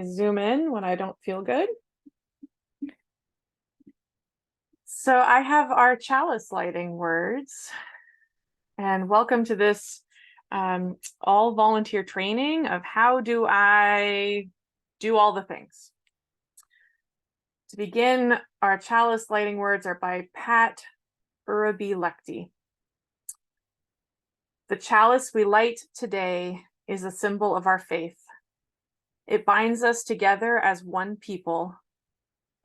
Zoom in when I don't feel good. So I have our chalice lighting words, and welcome to this all volunteer training of how do I do all the things. To begin, our chalice lighting words are by Pat Urabi-Lechty. The chalice we light today is a symbol of our faith. It binds us together as one people,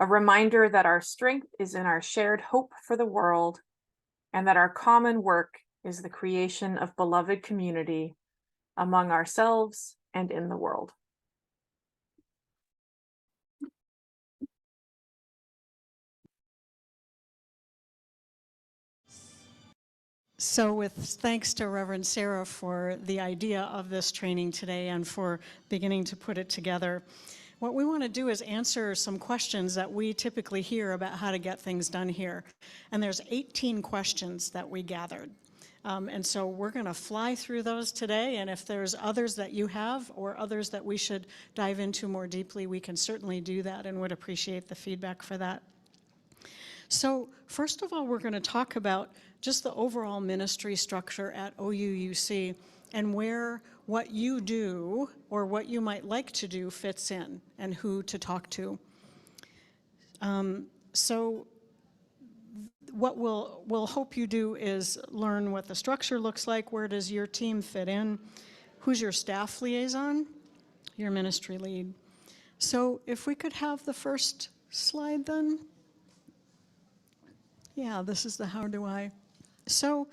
a reminder that our strength is in our shared hope for the world, and that our common work is the creation of beloved community among ourselves and in the world. So with thanks to Reverend Sara for the idea of this training today and for beginning to put it together, what we want to do is answer some questions that we typically hear about how to get things done here. And there's 18 questions that we gathered. And so we're going to fly through those today, and if there's others that you have or others that we should dive into more deeply, we can certainly do that and would appreciate the feedback for that. So first of all, we're going to talk about just the overall ministry structure at OUUC and where what you do or what you might like to do fits in and who to talk to. So what we'll hope you do is learn what the structure looks like, where does your team fit in, who's your staff liaison, your ministry lead. So if we could have the first slide then. Yeah, this is the how do I. So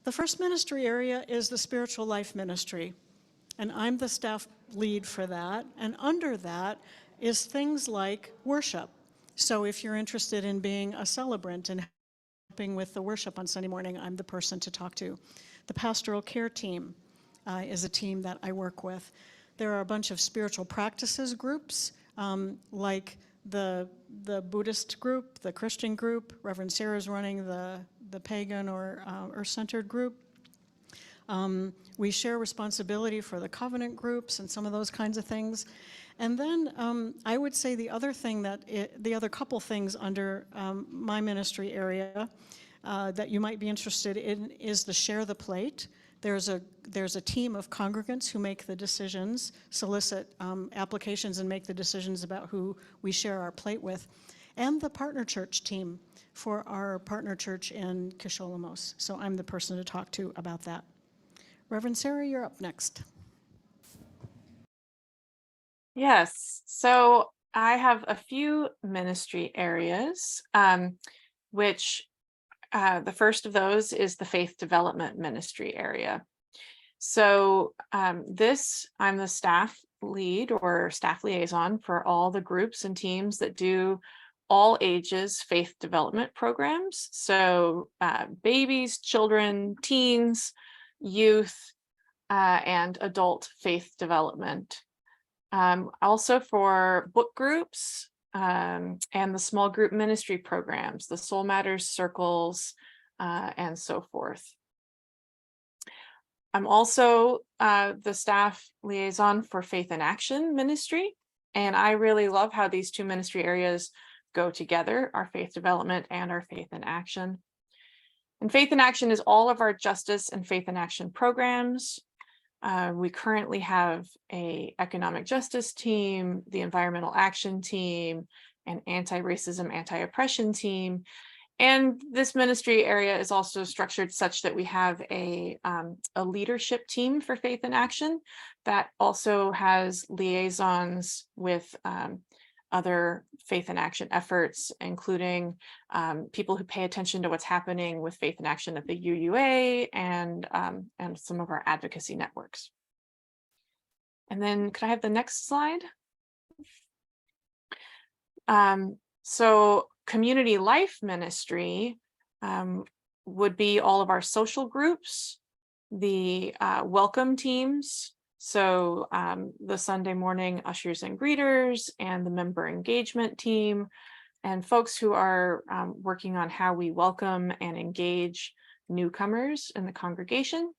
the first ministry area is the spiritual life ministry, and I'm the staff lead for that, and under that is things like worship. So if you're interested in being a celebrant and helping with the worship on Sunday morning, I'm the person to talk to. The pastoral care team is a team that I work with. There are a bunch of spiritual practices groups, like the Buddhist group, the Christian group. Reverend Sara's running the pagan or earth-centered group. We share responsibility for the covenant groups and some of those kinds of things. And then I would say the other thing the other couple things under my ministry area that you might be interested in is the Share the Plate. There's a team of congregants who make the decisions, solicit applications and make the decisions about who we share our plate with, and the partner church team for our partner church in Kisholamos. So I'm the person to talk to about that. Reverend Sara, you're up next. Yes, so I have a few ministry areas, which the first of those is the faith development ministry area. So I'm the staff lead or staff liaison for all the groups and teams that do all ages faith development programs. So babies, children, teens, youth, and adult faith development. Also for book groups and the small group ministry programs, the Soul Matters circles, and so forth. I'm also the staff liaison for Faith in Action ministry, and I really love how these two ministry areas go together, our faith development and our Faith in Action. And Faith in Action is all of our justice and Faith in Action programs. We currently have an economic justice team, the environmental action team, an anti-racism, anti-oppression team. And this ministry area is also structured such that we have a leadership team for Faith in Action that also has liaisons with other Faith in Action efforts, including people who pay attention to what's happening with Faith in Action at the UUA and some of our advocacy networks. And then could I have the next slide? So community life ministry would be all of our social groups, the welcome teams. So the Sunday morning ushers and greeters and the member engagement team and folks who are working on how we welcome and engage newcomers in the congregation,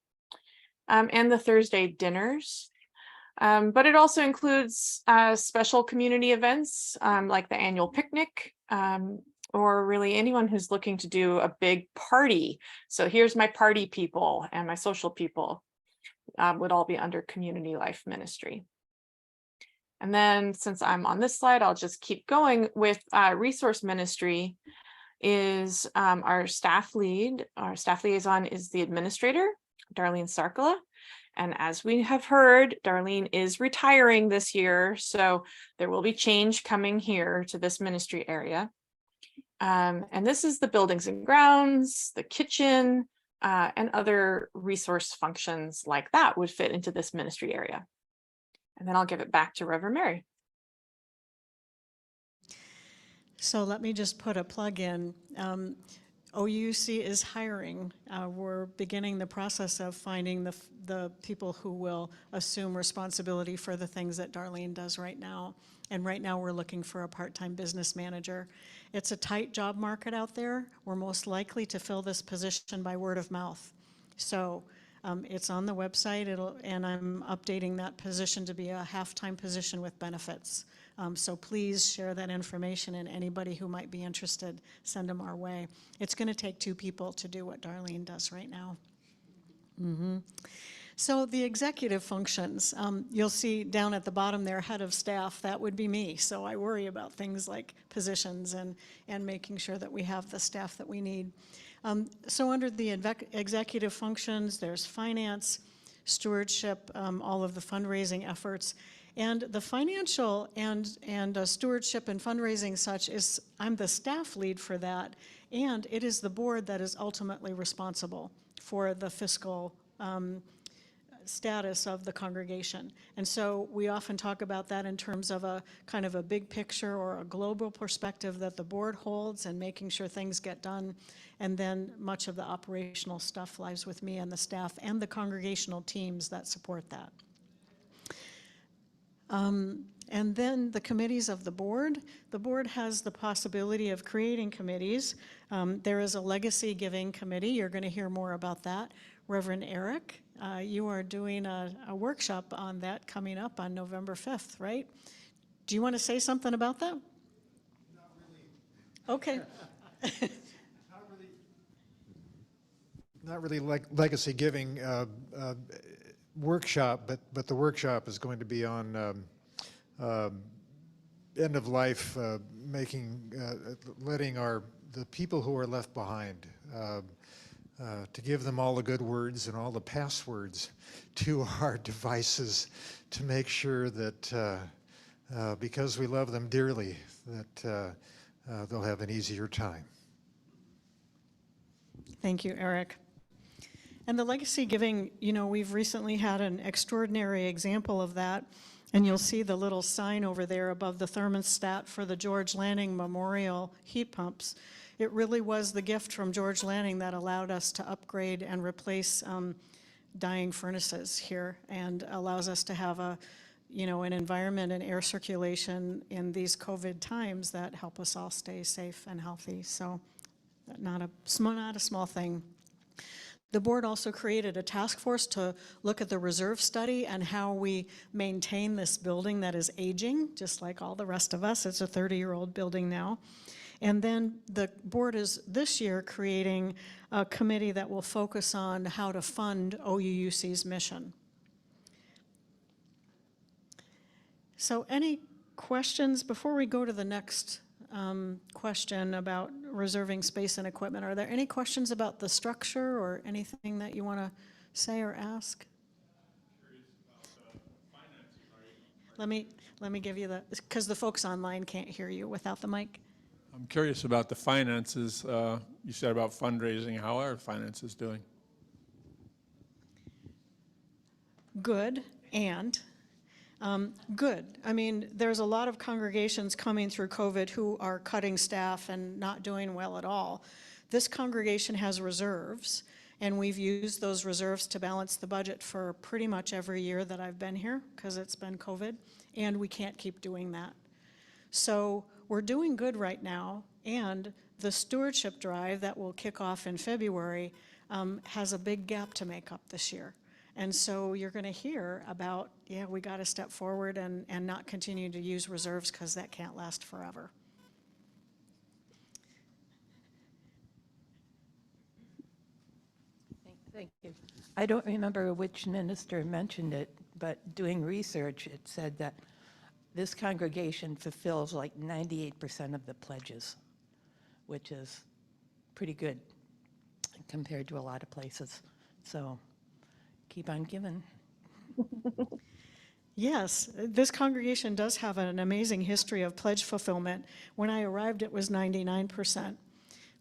and the Thursday dinners. But it also includes special community events like the annual picnic, or really anyone who's looking to do a big party. So here's my party people and my social people would all be under community life ministry. And then since I'm on this slide, I'll just keep going with resource ministry is our staff lead. Our staff liaison is the administrator, Darlene Sarkala. And as we have heard, Darlene is retiring this year, so there will be change coming here to this ministry area. And this is the buildings and grounds, the kitchen, and other resource functions like that would fit into this ministry area. And then I'll give it back to Reverend Mary. So let me just put a plug in. OUUC is hiring. We're beginning the process of finding the people who will assume responsibility for the things that Darlene does right now. And right now we're looking for a part-time business manager. It's a tight job market out there. We're most likely to fill this position by word of mouth. So it's on the website, and I'm updating that position to be a half-time position with benefits. So please share that information, and anybody who might be interested, send them our way. It's going to take 2 people to do what Darlene does right now. So the executive functions, you'll see down at the bottom there, head of staff, that would be me. So I worry about things like positions and making sure that we have the staff that we need. So under the executive functions, there's finance, stewardship, all of the fundraising efforts. And the financial and stewardship and fundraising such is, I'm the staff lead for that, and it is the board that is ultimately responsible for the fiscal status of the congregation. And so we often talk about that in terms of a kind of a big picture or a global perspective that the board holds and making sure things get done. And then much of the operational stuff lies with me and the staff and the congregational teams that support that. And then the committees of the board has the possibility of creating committees. There is a legacy giving committee. You're going to hear more about that. Reverend Eric, you are doing a workshop on that coming up on November 5th, right? Do you want to say something about that? Not really. Okay. Not really like legacy giving workshop, but the workshop is going to be on end of life, letting the people who are left behind, to give them all the good words and all the passwords to our devices to make sure that because we love them dearly, that they'll have an easier time. Thank you, Eric. And the legacy giving, you know, we've recently had an extraordinary example of that. And you'll see the little sign over there above the thermostat for the George Lanning Memorial heat pumps. It really was the gift from George Lanning that allowed us to upgrade and replace dying furnaces here, and allows us to have a, you know, an environment and air circulation in these COVID times that help us all stay safe and healthy. So not a small thing. The board also created a task force to look at the reserve study and how we maintain this building that is aging, just like all the rest of us. It's a 30-year-old building now. And then the board is this year creating a committee that will focus on how to fund OUUC's mission. So any questions before we go to the next question about reserving space and equipment? Are there any questions about the structure or anything that you want to say or ask? I'm curious about the financing. Let me give you the, because the folks online can't hear you without the mic. I'm curious about the finances. You said about fundraising. How are finances doing? Good and good. I mean, there's a lot of congregations coming through COVID who are cutting staff and not doing well at all. This congregation has reserves, and we've used those reserves to balance the budget for pretty much every year that I've been here, because it's been COVID, and we can't keep doing that. So we're doing good right now, and the stewardship drive that will kick off in February has a big gap to make up this year. And so you're going to hear about, yeah, we got to step forward and not continue to use reserves because that can't last forever. Thank you. I don't remember which minister mentioned it, but doing research, it said that this congregation fulfills like 98% of the pledges, which is pretty good compared to a lot of places. So keep on giving. Yes, this congregation does have an amazing history of pledge fulfillment. When I arrived, it was 99%.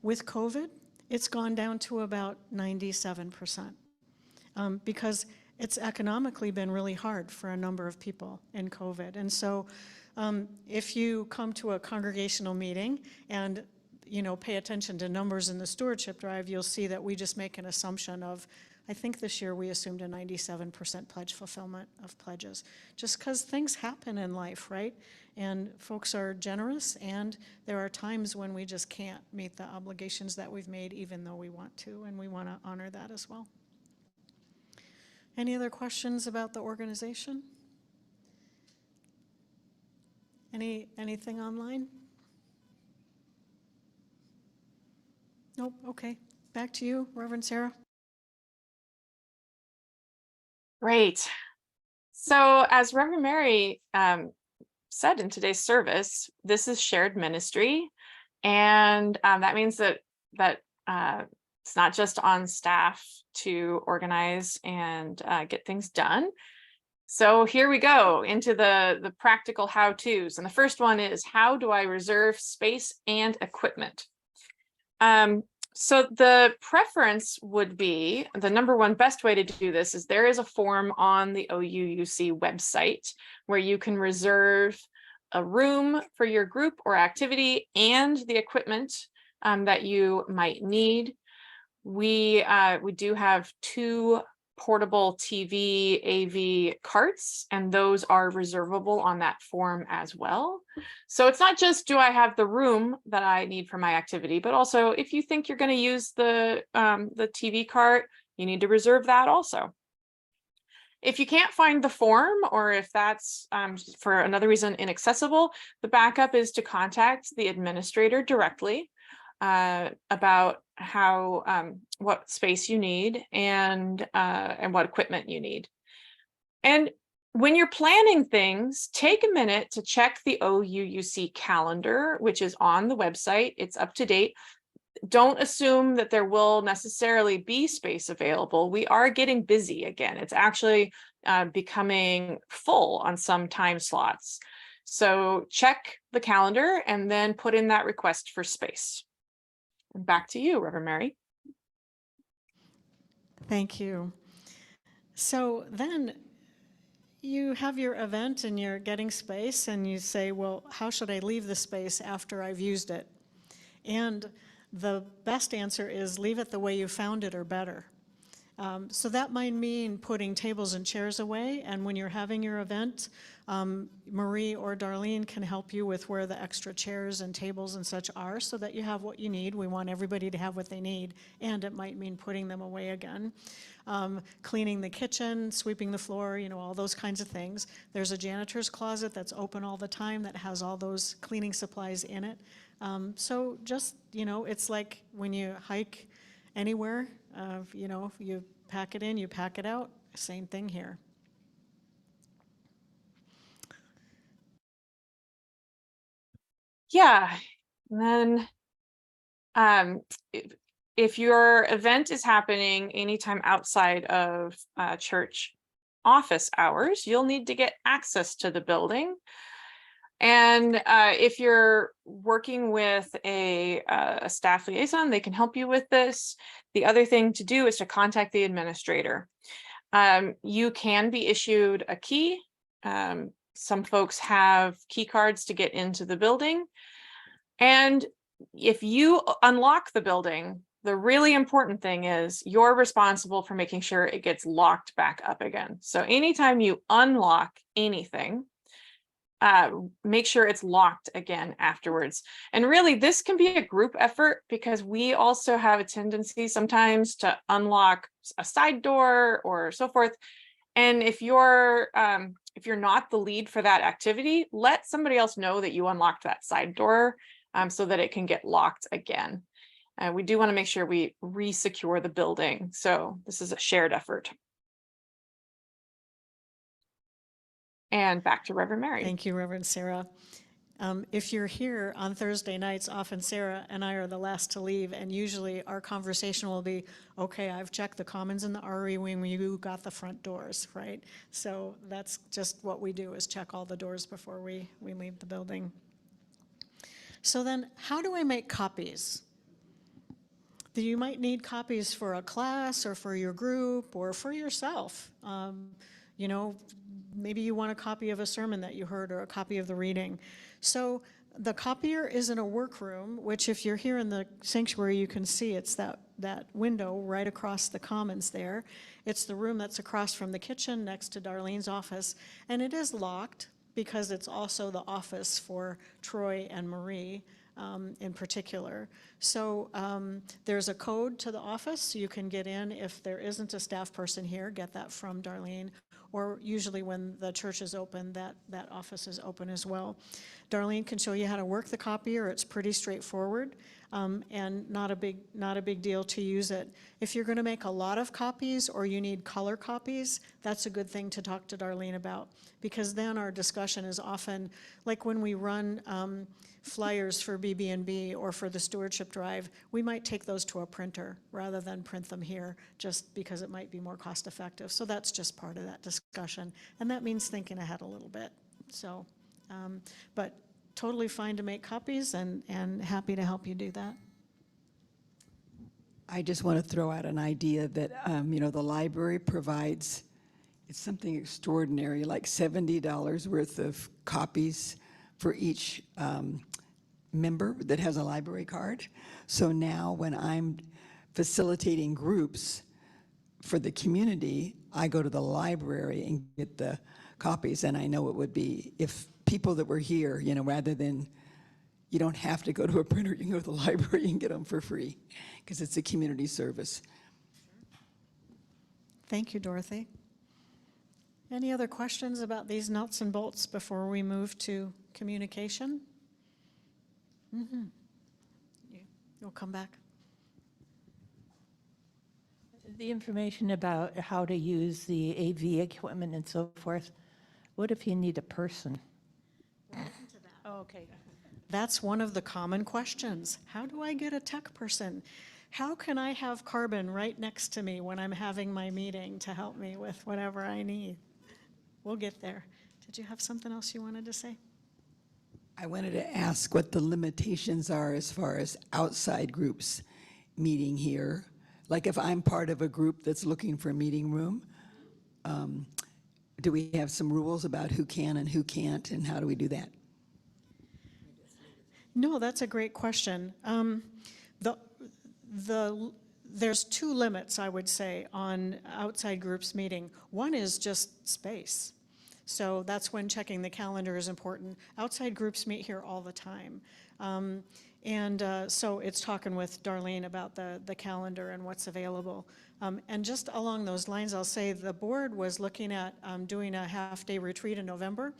With COVID, it's gone down to about 97%, because it's economically been really hard for a number of people in COVID. And so if you come to a congregational meeting and pay attention to numbers in the stewardship drive, you'll see that we just make an assumption of, I think this year we assumed a 97% pledge fulfillment of pledges, just because things happen in life, right? And folks are generous, and there are times when we just can't meet the obligations that we've made, even though we want to, and we want to honor that as well. Any other questions about the organization? Anything online? Nope, okay. Back to you, Reverend Sarah. Great. So as Reverend Mary said in today's service, this is shared ministry. And that means that it's not just on staff to organize and get things done. So here we go into the practical how-tos. And the first one is, how do I reserve space and equipment? So the preference would be, the number one best way to do this is there is a form on the OUUC website where you can reserve a room for your group or activity and the equipment that you might need. We do have 2 portable TV AV carts, and those are reservable on that form as well. So it's not just, do I have the room that I need for my activity, but also if you think you're going to use the TV cart, you need to reserve that also. If you can't find the form, or if that's for another reason inaccessible, the backup is to contact the administrator directly about how what space you need and what equipment you need. And when you're planning things, take a minute to check the OUUC calendar, which is on the website. It's up to date. Don't assume that there will necessarily be space available. We are getting busy again. It's actually becoming full on some time slots. So check the calendar and then put in that request for space. And back to you, Reverend Mary. Thank you. So then you have your event and you're getting space, and you say, well, how should I leave the space after I've used it? And the best answer is leave it the way you found it or better. So that might mean putting tables and chairs away, and when you're having your event, Marie or Darlene can help you with where the extra chairs and tables and such are, so that you have what you need. We want everybody to have what they need, and it might mean putting them away again. Cleaning the kitchen, sweeping the floor, all those kinds of things. There's a janitor's closet that's open all the time that has all those cleaning supplies in it. So just, it's like when you hike anywhere, you pack it in, you pack it out, same thing here. Yeah, and then if your event is happening anytime outside of church office hours, you'll need to get access to the building. And if you're working with a staff liaison, they can help you with this. The other thing to do is to contact the administrator. You can be issued a key. Some folks have key cards to get into the building. And if you unlock the building, the really important thing is you're responsible for making sure it gets locked back up again. So anytime you unlock anything, make sure it's locked again afterwards. And really, this can be a group effort because we also have a tendency sometimes to unlock a side door or so forth. And if you're not the lead for that activity, let somebody else know that you unlocked that side door so that it can get locked again. We do want to make sure we re-secure the building. So this is a shared effort. And back to Reverend Mary. Thank you, Reverend Sarah. If you're here on Thursday nights, often Sarah and I are the last to leave, and usually our conversation will be, okay, I've checked the commons and the RE wing, you got the front doors, right? So that's just what we do, is check all the doors before we leave the building. So then, how do I make copies? You might need copies for a class or for your group or for yourself. You know, maybe you want a copy of a sermon that you heard or a copy of the reading. So the copier is in a workroom, which if you're here in the sanctuary, you can see it's that window right across the commons there. It's the room that's across from the kitchen next to Darlene's office. And it is locked because it's also the office for Troy and Marie in particular. So there's a code to the office, so you can get in. If there isn't a staff person here, get that from Darlene. Or usually when the church is open, that office is open as well. Darlene can show you how to work the copier. It's pretty straightforward and not a big deal to use it. If you're going to make a lot of copies or you need color copies, that's a good thing to talk to Darlene about, because then our discussion is often, like when we run flyers for BB&B or for the stewardship drive, we might take those to a printer rather than print them here, just because it might be more cost effective. So that's just part of that discussion. And that means thinking ahead a little bit. So, but totally fine to make copies and happy to help you do that. I just want to throw out an idea that, you know, the library provides, it's something extraordinary, like $70 worth of copies for each member that has a library card. So now when I'm facilitating groups for the community, I go to the library and get the copies. And I know it would be, if people that were here, you know, rather than, you don't have to go to a printer, you can go to the library and get them for free, because it's a community service. Thank you, Dorothy. Any other questions about these nuts and bolts before we move to communication? Mm-hmm. You'll come back. The information about how to use the AV equipment and so forth, what if you need a person? Oh, okay. That's one of the common questions. How do I get a tech person? How can I have Carbon right next to me when I'm having my meeting to help me with whatever I need? We'll get there. Did you have something else you wanted to say? I wanted to ask what the limitations are as far as outside groups meeting here. Like if I'm part of a group that's looking for a meeting room, do we have some rules about who can and who can't, and how do we do that? No, that's a great question. There's two limits, I would say, on outside groups meeting. One is just space. So that's when checking the calendar is important. Outside groups meet here all the time. So it's talking with Darlene about the calendar and what's available. And just along those lines, I'll say the board was looking at doing a half-day retreat in November.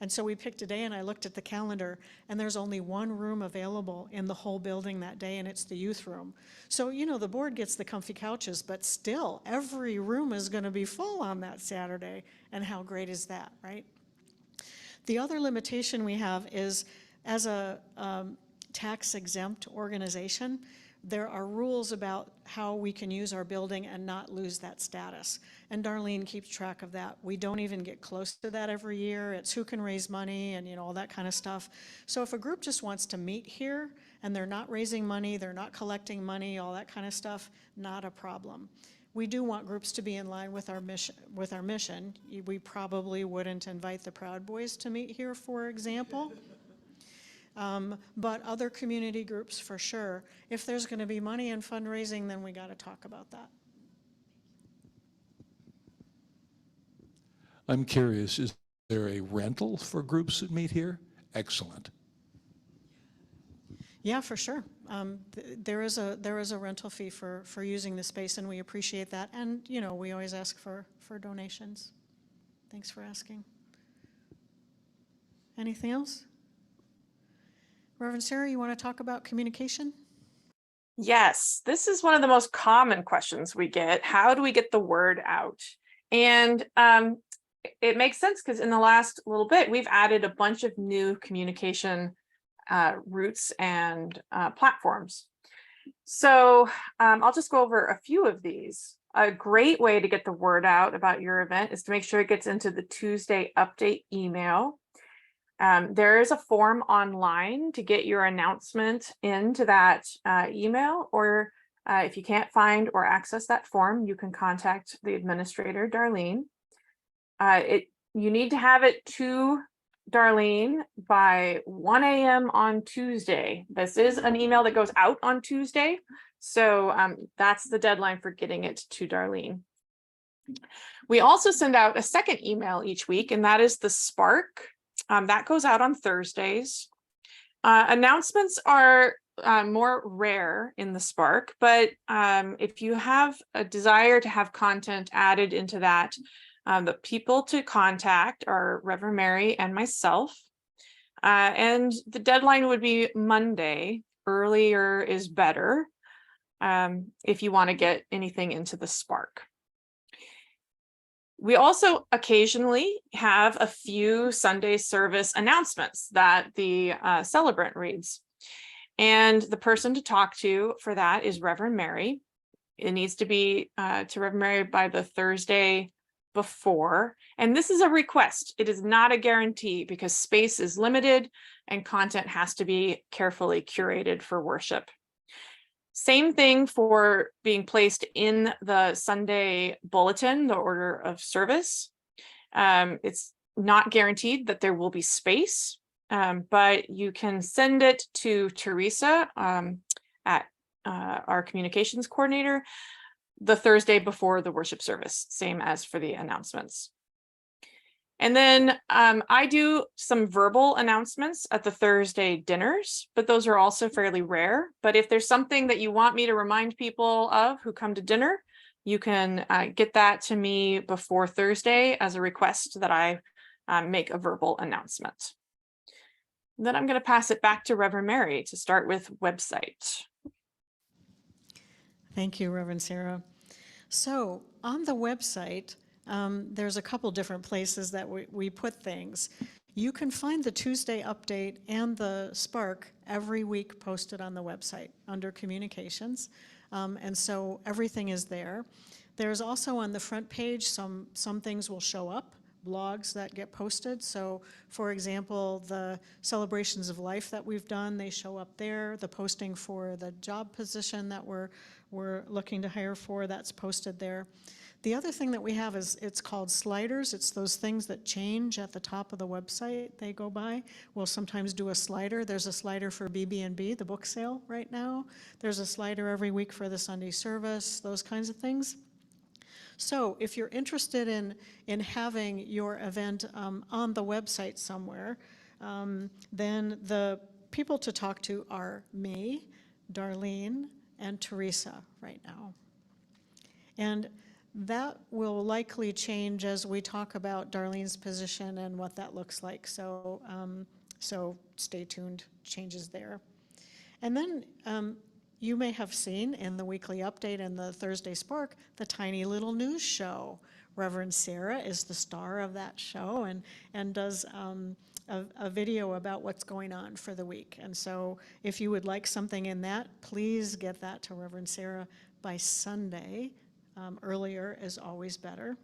And so we picked a day, and I looked at the calendar, and there's only one room available in the whole building that day, and it's the youth room. So, you know, the board gets the comfy couches, but still, every room is going to be full on that Saturday. And how great is that, right? The other limitation we have is, as a tax-exempt organization, there are rules about how we can use our building and not lose that status. And Darlene keeps track of that. We don't even get close to that every year. It's who can raise money and, you know, all that kind of stuff. So if a group just wants to meet here and they're not raising money, they're not collecting money, all that kind of stuff, not a problem. We do want groups to be in line with our mission. We probably wouldn't invite the Proud Boys to meet here, for example. But other community groups, for sure. If there's going to be money in fundraising, then we got to talk about that. I'm curious, is there a rental for groups that meet here? Excellent. Yeah, for sure. There is a rental fee for using the space, and we appreciate that. And, you know, we always ask for donations. Thanks for asking. Anything else? Reverend Sarah, you want to talk about communication? Yes, this is one of the most common questions we get. How do we get the word out? And it makes sense because in the last little bit, we've added a bunch of new communication routes and platforms. So I'll just go over a few of these. A great way to get the word out about your event is to make sure it gets into the Tuesday update email. There is a form online to get your announcement into that email, or if you can't find or access that form, you can contact the administrator, Darlene. You need to have it to Darlene by 1 a.m. on Tuesday. This is an email that goes out on Tuesday, so that's the deadline for getting it to Darlene. We also send out a second email each week, and that is the Spark. That goes out on Thursdays. Announcements are more rare in the Spark, but if you have a desire to have content added into that, the people to contact are Reverend Mary and myself. And the deadline would be Monday. Earlier is better if you want to get anything into the Spark. We also occasionally have a few Sunday service announcements that the celebrant reads. And the person to talk to for that is Reverend Mary. It needs to be to Reverend Mary by the Thursday before. And this is a request. It is not a guarantee because space is limited and content has to be carefully curated for worship. Same thing for being placed in the Sunday bulletin, the order of service. It's not guaranteed that there will be space, but you can send it to Teresa at our communications coordinator the Thursday before the worship service, same as for the announcements. And then I do some verbal announcements at the Thursday dinners, but those are also fairly rare. But if there's something that you want me to remind people of who come to dinner, you can get that to me before Thursday as a request that I make a verbal announcement. Then I'm going to pass it back to Reverend Mary to start with website. Thank you, Reverend Sarah. So on the website, there's a couple different places that we put things. You can find the Tuesday update and the Spark every week posted on the website under communications. And so everything is there. There's also on the front page, some things will show up, blogs that get posted. So for example, the celebrations of life that we've done, they show up there. The posting for the job position that we're looking to hire for, that's posted there. The other thing that we have is it's called sliders. It's those things that change at the top of the website they go by. We'll sometimes do a slider. There's a slider for BB&B, the book sale right now. There's a slider every week for the Sunday service, those kinds of things. So if you're interested in having your event on the website somewhere, then the people to talk to are me, Darlene, and Teresa right now. And that will likely change as we talk about Darlene's position and what that looks like. So, so stay tuned, changes there. And then you may have seen in the weekly update and the Thursday Spark, the tiny little news show. Reverend Sarah is the star of that show and does a video about what's going on for the week. And so if you would like something in that, please get that to Reverend Sarah by Sunday. Earlier is always better.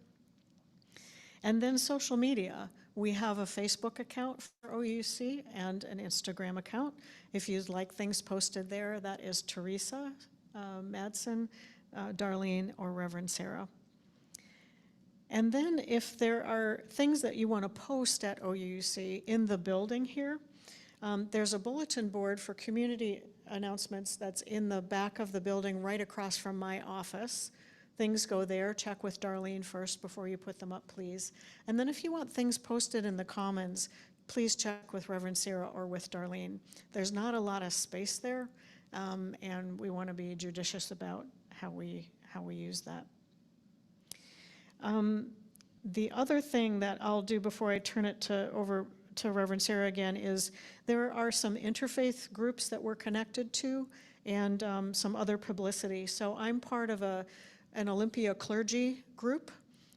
And then social media. We have a Facebook account for OUUC and an Instagram account. If you'd like things posted there, that is Teresa Madsen, Darlene, or Reverend Sarah. And then if there are things that you want to post at OUUC in the building here, there's a bulletin board for community announcements that's in the back of the building right across from my office. things go there, check with Darlene first before you put them up, please. And then if you want things posted in the Commons, please check with Reverend Sara or with Darlene. There's not a lot of space there, and we want to be judicious about how we use that. The other thing that I'll do before I turn it over to Reverend Sara again is there are some interfaith groups that we're connected to and some other publicity. So I'm part of an Olympia clergy group.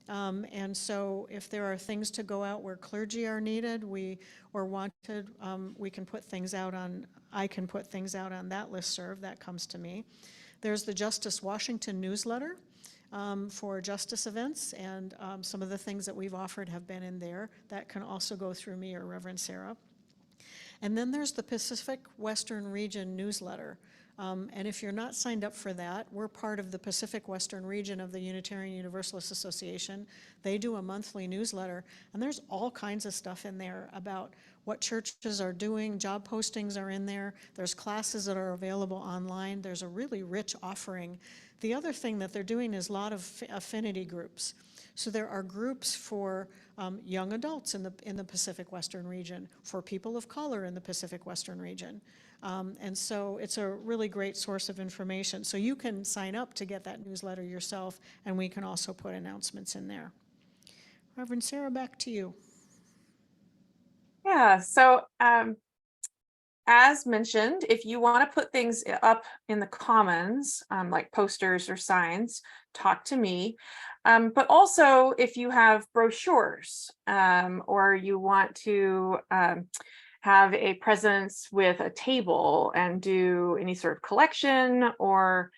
And so if there are things to go out where clergy are needed or wanted, we can put things out on, I can put things out on that listserv. That comes to me. There's the Justice Washington newsletter for justice events, and some of the things that we've offered have been in there. That can also go through me or Reverend Sara. And then there's the Pacific Western Region newsletter. And if you're not signed up for that, we're part of the Pacific Western Region of the Unitarian Universalist Association. They do a monthly newsletter, and there's all kinds of stuff in there about what churches are doing. Job postings are in there. There's classes that are available online. There's a really rich offering. The other thing that they're doing is a lot of affinity groups. So there are groups for young adults in the Pacific Western region, for people of color in the Pacific Western region. And so it's a really great source of information. So you can sign up to get that newsletter yourself, and we can also put announcements in there. Reverend Sara, back to you. Yeah, so as mentioned, if you want to put things up in the Commons, like posters or signs, talk to me. But also if you have brochures or you want to have a presence with a table and do any sort of collection or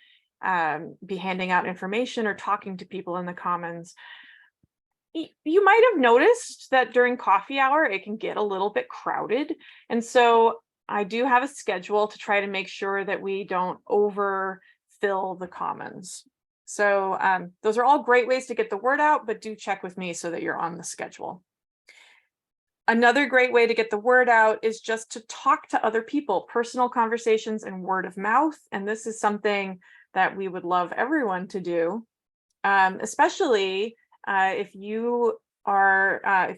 be handing out information or talking to people in the Commons, you might have noticed that during coffee hour, it can get a little bit crowded. And so I do have a schedule to try to make sure that we don't overfill the Commons. So those are all great ways to get the word out, but do check with me so that you're on the schedule. Another great way to get the word out is just to talk to other people, personal conversations and word of mouth. And this is something that we would love everyone to do, especially if you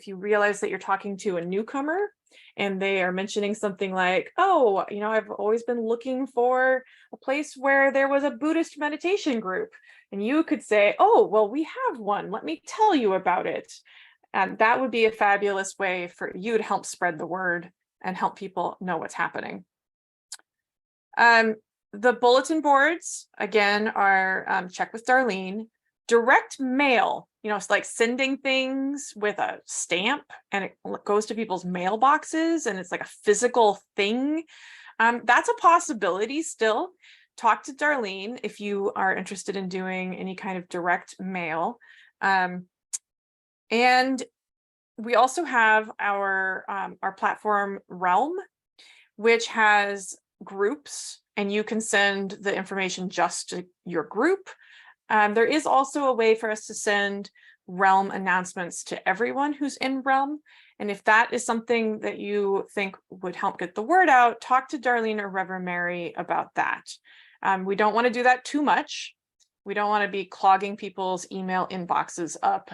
realize that you're talking to a newcomer and they are mentioning something like, oh, you know, I've always been looking for a place where there was a Buddhist meditation group. And you could say, oh, well, we have one. Let me tell you about it. And that would be a fabulous way for you to help spread the word and help people know what's happening. The bulletin boards, again, are check with Darlene. Direct mail, you know, it's like sending things with a stamp and it goes to people's mailboxes and it's like a physical thing. That's a possibility still. Talk to Darlene if you are interested in doing any kind of direct mail. And we also have our platform Realm, which has groups, and you can send the information just to your group. There is also a way for us to send Realm announcements to everyone who's in Realm. And if that is something that you think would help get the word out, talk to Darlene or Reverend Mary about that. We don't want to do that too much. We don't want to be clogging people's email inboxes up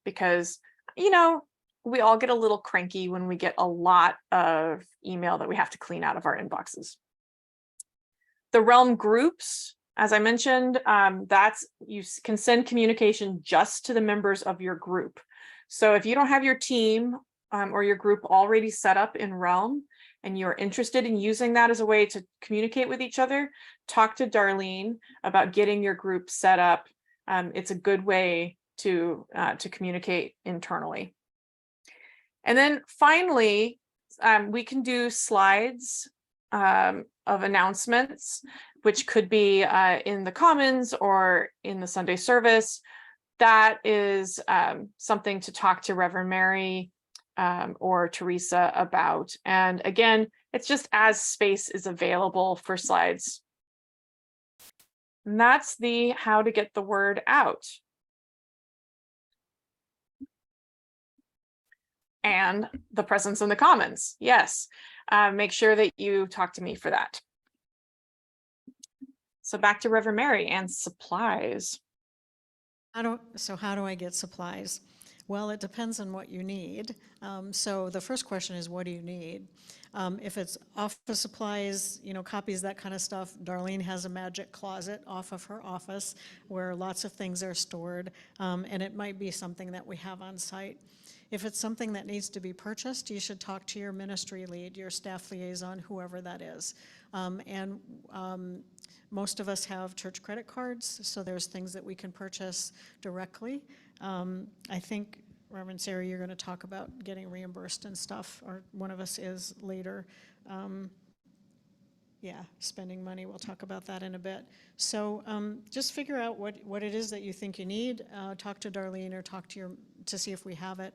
because, you know, we all get a little cranky when we get a lot of email that we have to clean out of our inboxes. The Realm groups, as I mentioned, you can send communication just to the members of your group. So if you don't have your team or your group already set up in Realm and you're interested in using that as a way to communicate with each other, talk to Darlene about getting your group set up. It's a good way to communicate internally. And then finally, we can do slides of announcements, which could be in the Commons or in the Sunday service. That is something to talk to Reverend Mary or Teresa about. And again, it's just as space is available for slides. And that's the how to get the word out. And the presence in the Commons. Yes, make sure that you talk to me for that. So back to Reverend Mary and supplies. How do I get supplies? Well, it depends on what you need. So the first question is, what do you need? If it's office supplies, copies, that kind of stuff, Darlene has a magic closet off of her office where lots of things are stored, and it might be something that we have on site. If it's something that needs to be purchased, you should talk to your ministry lead, your staff liaison, whoever that is. Most of us have church credit cards, so there's things that we can purchase directly. I think, Reverend Sarah, you're going to talk about getting reimbursed and stuff, or one of us is later. Yeah, spending money, we'll talk about that in a bit. So just figure out what it is that you think you need. Talk to Darlene or talk to see if we have it.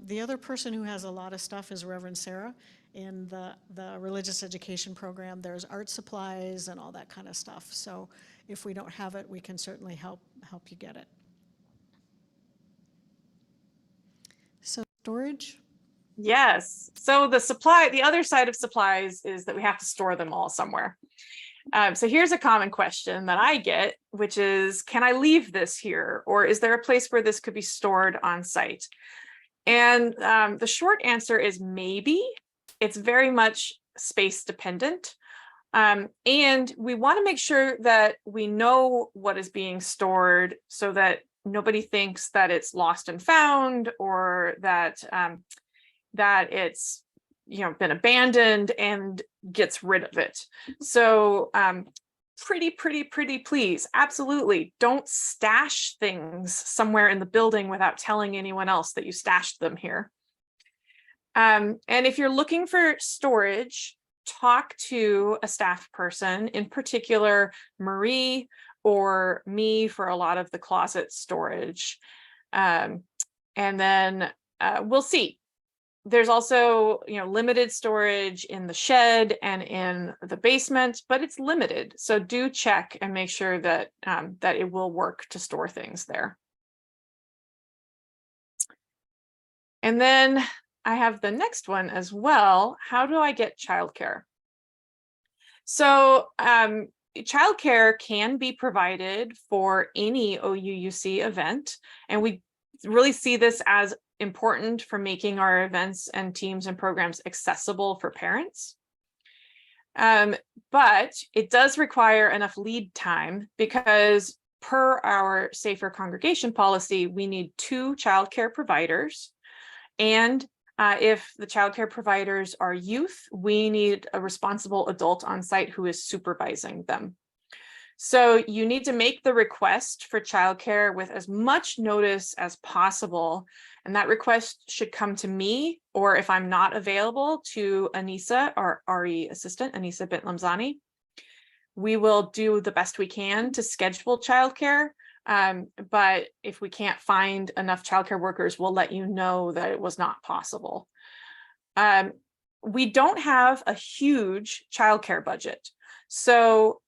The other person who has a lot of stuff is Reverend Sarah. In the religious education program, there's art supplies and all that kind of stuff. So if we don't have it, we can certainly help you get it. So storage? Yes. So the other side of supplies is that we have to store them all somewhere. So here's a common question that I get, which is, can I leave this here? Or is there a place where this could be stored on site? And the short answer is maybe. It's very much space dependent. And we want to make sure that we know what is being stored so that nobody thinks that it's lost and found, or that it's been abandoned and gets rid of it. So pretty please, absolutely don't stash things somewhere in the building without telling anyone else that you stashed them here. And if you're looking for storage, talk to a staff person, in particular Marie or me, for a lot of the closet storage. And then we'll see. There's also, limited storage in the shed and in the basement, but it's limited. So do check and make sure that that it will work to store things there. And then I have the next one as well. How do I get childcare? So childcare can be provided for any OUUC event, and we really see this as important for making our events and teams and programs accessible for parents. But it does require enough lead time, because per our safer congregation policy, we need 2 childcare providers. And if the childcare providers are youth, we need a responsible adult on site who is supervising them. So you need to make the request for childcare with as much notice as possible. And that request should come to me, or if I'm not available, to Anissa, our RE assistant, Anissa Bint-Lamzani. We will do the best we can to schedule childcare. But if we can't find enough childcare workers, we'll let you know that it was not possible. We don't have a huge childcare budget. So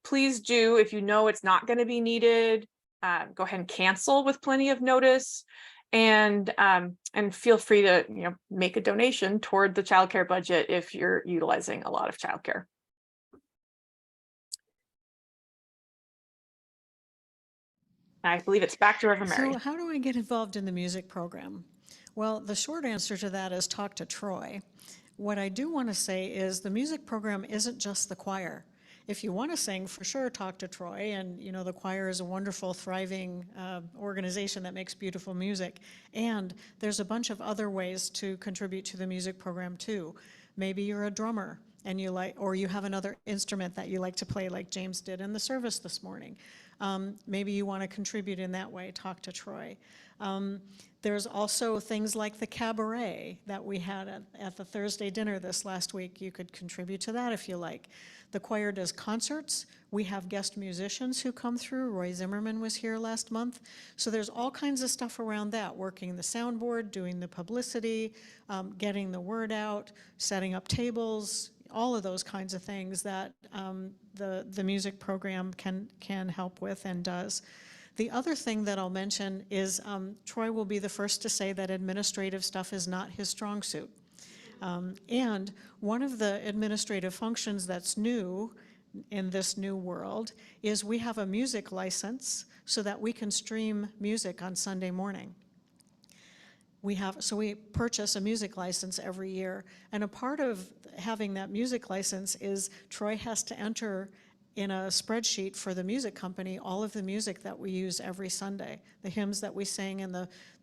please do, if you know it's not going to be needed, go ahead and cancel with plenty of notice, and feel free to make a donation toward the childcare budget if you're utilizing a lot of childcare. I believe it's back to Reverend Mary. So how do I get involved in the music program? Well, the short answer to that is talk to Troy. What I do want to say is the music program isn't just the choir. If you want to sing, for sure, talk to Troy. And, the choir is a wonderful, thriving organization that makes beautiful music. And there's a bunch of other ways to contribute to the music program, too. Maybe you're a drummer and or you have another instrument that you like to play, like James did in the service this morning. Maybe you want to contribute in that way, talk to Troy. There's also things like the cabaret that we had at the Thursday dinner this last week. You could contribute to that if you like. The choir does concerts. We have guest musicians who come through. Roy Zimmerman was here last month. So there's all kinds of stuff around that, working the soundboard, doing the publicity, getting the word out, setting up tables, all of those kinds of things that the music program can help with and does. The other thing that I'll mention is Troy will be the first to say that administrative stuff is not his strong suit. And one of the administrative functions that's new in this new world is we have a music license so that we can stream music on Sunday morning. So we purchase a music license every year, and a part of having that music license is Troy has to enter in a spreadsheet for the music company all of the music that we use every Sunday, the hymns that we sing and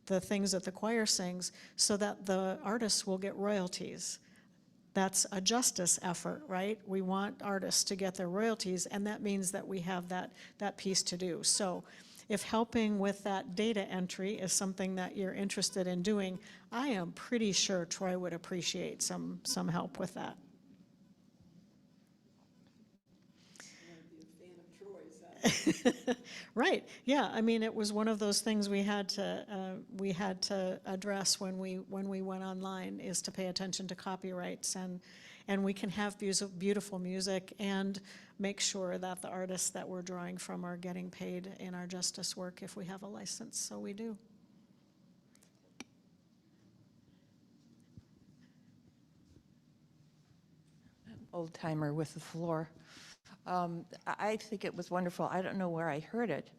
the things that the choir sings, so that the artists will get royalties. That's a justice effort, right? We want artists to get their royalties, and that means that we have that piece to do. So if helping with that data entry is something that you're interested in doing, I am pretty sure Troy would appreciate some help with that. Right, yeah, I mean, it was one of those things we had to address when we went online, is to pay attention to copyrights, and we can have beautiful music and make sure that the artists that we're drawing from are getting paid in our justice work if we have a license, so we do. Old timer with the floor. I think it was wonderful. I don't know where I heard it,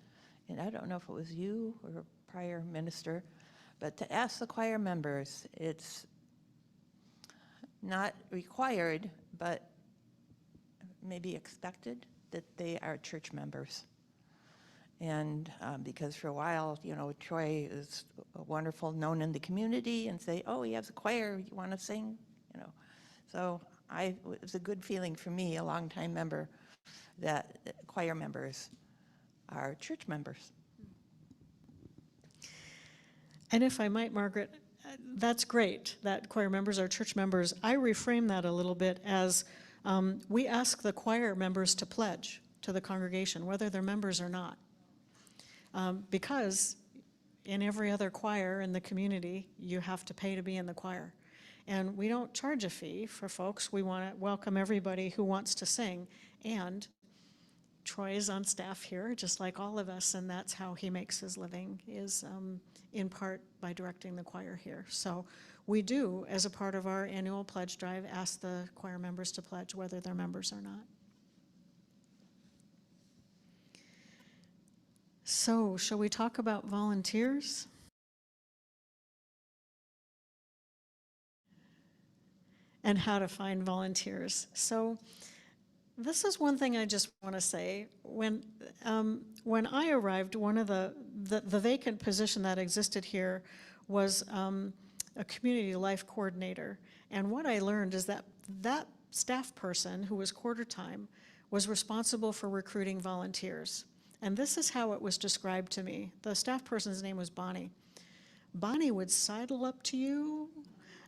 and I don't know if it was you or a prior minister, but to ask the choir members, it's not required, but maybe expected that they are church members. And because for a while, you know, Troy is wonderful, known in the community, and say, oh, he has a choir, you want to sing? You know, so it was a good feeling for me, a longtime member, that choir members are church members. And if I might, Margaret, that's great that choir members are church members. I reframe that a little bit as we ask the choir members to pledge to the congregation, whether they're members or not. Because in every other choir in the community, you have to pay to be in the choir. And we don't charge a fee for folks. We want to welcome everybody who wants to sing. And Troy is on staff here, just like all of us, and that's how he makes his living, is in part by directing the choir here. So we do, as a part of our annual pledge drive, ask the choir members to pledge, whether they're members or not. So, shall we talk about volunteers? And how to find volunteers. So, this is one thing I just want to say. When I arrived, one of the vacant position that existed here was a community life coordinator. And what I learned is that that staff person, who was quarter time, was responsible for recruiting volunteers. And this is how it was described to me. The staff person's name was Bonnie. Bonnie would sidle up to you,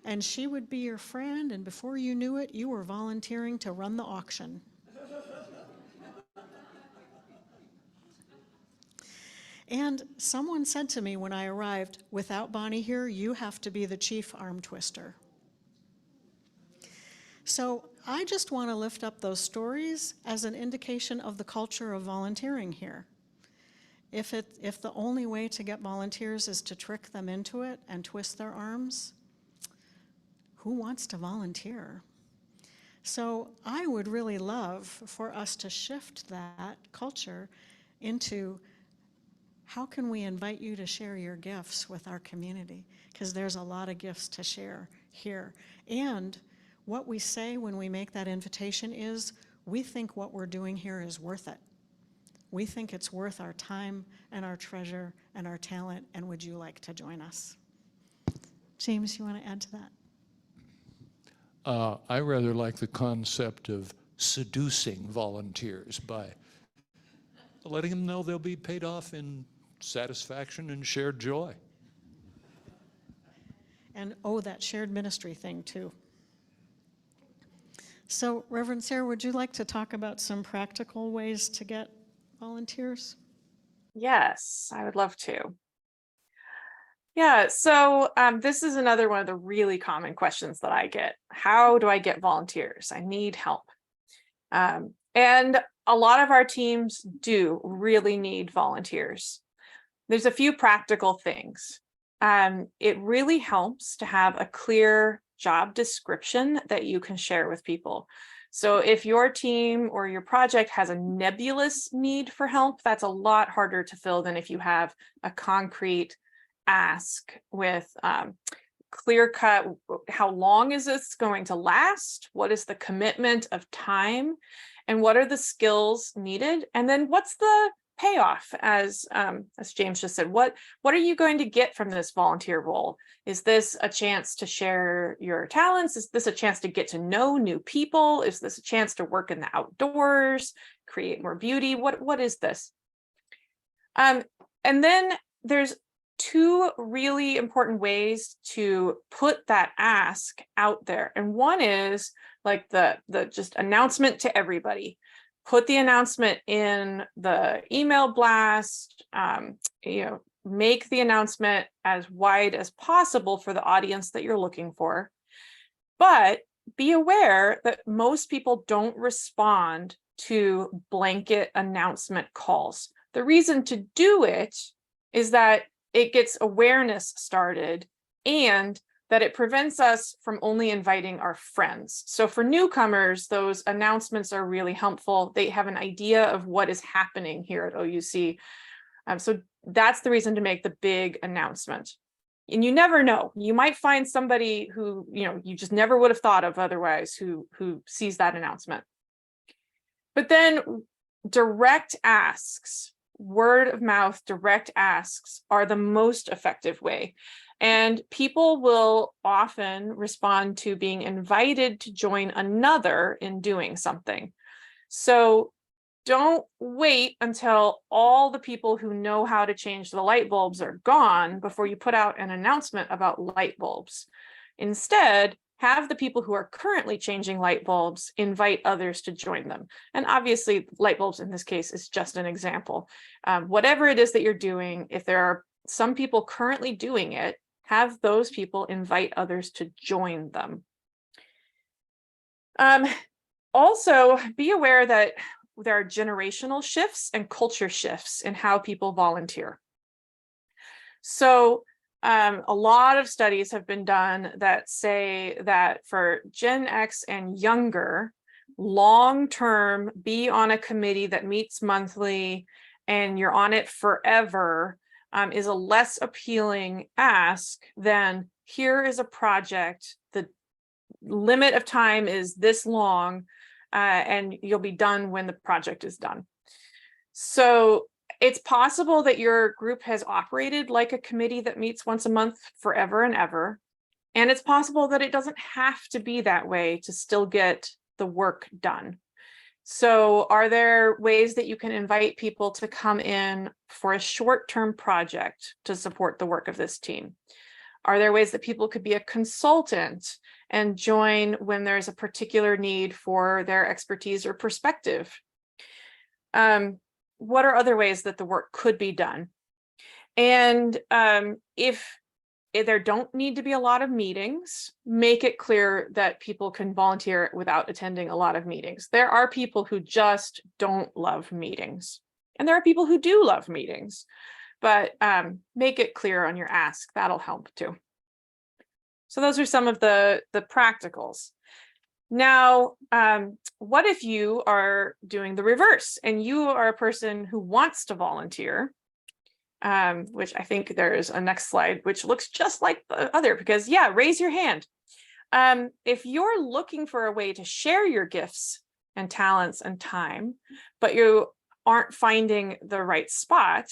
and she would be your friend, and before you knew it, you were volunteering to run the auction. And someone said to me when I arrived, without Bonnie here, you have to be the chief arm twister. So I just want to lift up those stories as an indication of the culture of volunteering here. If the only way to get volunteers is to trick them into it and twist their arms, who wants to volunteer? So I would really love for us to shift that culture into, how can we invite you to share your gifts with our community? Because there's a lot of gifts to share here. And what we say when we make that invitation is, we think what we're doing here is worth it. We think it's worth our time and our treasure and our talent, and would you like to join us? James, you want to add to that? I rather like the concept of seducing volunteers by letting them know they'll be paid off in satisfaction and shared joy. And that shared ministry thing too. So, Reverend Sarah, would you like to talk about some practical ways to get volunteers? Yes, I would love to. Yeah, so this is another one of the really common questions that I get. How do I get volunteers? I need help. And a lot of our teams do really need volunteers. There's a few practical things. It really helps to have a clear job description that you can share with people. So if your team or your project has a nebulous need for help, that's a lot harder to fill than if you have a concrete ask with clear cut, how long is this going to last? What is the commitment of time? And what are the skills needed? And then what's the payoff, as James just said? What are you going to get from this volunteer role? Is this a chance to share your talents? Is this a chance to get to know new people? Is this a chance to work in the outdoors, create more beauty? What is this? And then there's two really important ways to put that ask out there. And one is like the just announcement to everybody. Put the announcement in the email blast, make the announcement as wide as possible for the audience that you're looking for. But be aware that most people don't respond to blanket announcement calls. The reason to do it is that it gets awareness started and that it prevents us from only inviting our friends. So for newcomers, those announcements are really helpful. They have an idea of what is happening here at OUC. So that's the reason to make the big announcement. And you never know, you might find somebody who, you just never would have thought of otherwise who sees that announcement. But then direct asks, word of mouth direct asks are the most effective way. And people will often respond to being invited to join another in doing something. So don't wait until all the people who know how to change the light bulbs are gone before you put out an announcement about light bulbs. Instead, have the people who are currently changing light bulbs invite others to join them. And obviously, light bulbs in this case is just an example. Whatever it is that you're doing, if there are some people currently doing it, have those people invite others to join them. Also, be aware that there are generational shifts and culture shifts in how people volunteer. So a lot of studies have been done that say that for Gen X and younger, long-term, be on a committee that meets monthly and you're on it forever is a less appealing ask than here is a project, the limit of time is this long, and you'll be done when the project is done. So it's possible that your group has operated like a committee that meets once a month forever and ever. And it's possible that it doesn't have to be that way to still get the work done. So are there ways that you can invite people to come in for a short-term project to support the work of this team? Are there ways that people could be a consultant and join when there's a particular need for their expertise or perspective? What are other ways that the work could be done? And if there don't need to be a lot of meetings, make it clear that people can volunteer without attending a lot of meetings. There are people who just don't love meetings, and there are people who do love meetings, but make it clear on your ask. That'll help too. So those are some of the practicals. Now, what if you are doing the reverse and you are a person who wants to volunteer, which I think there's a next slide, which looks just like the other, because yeah, raise your hand. If you're looking for a way to share your gifts and talents and time, but you aren't finding the right spot,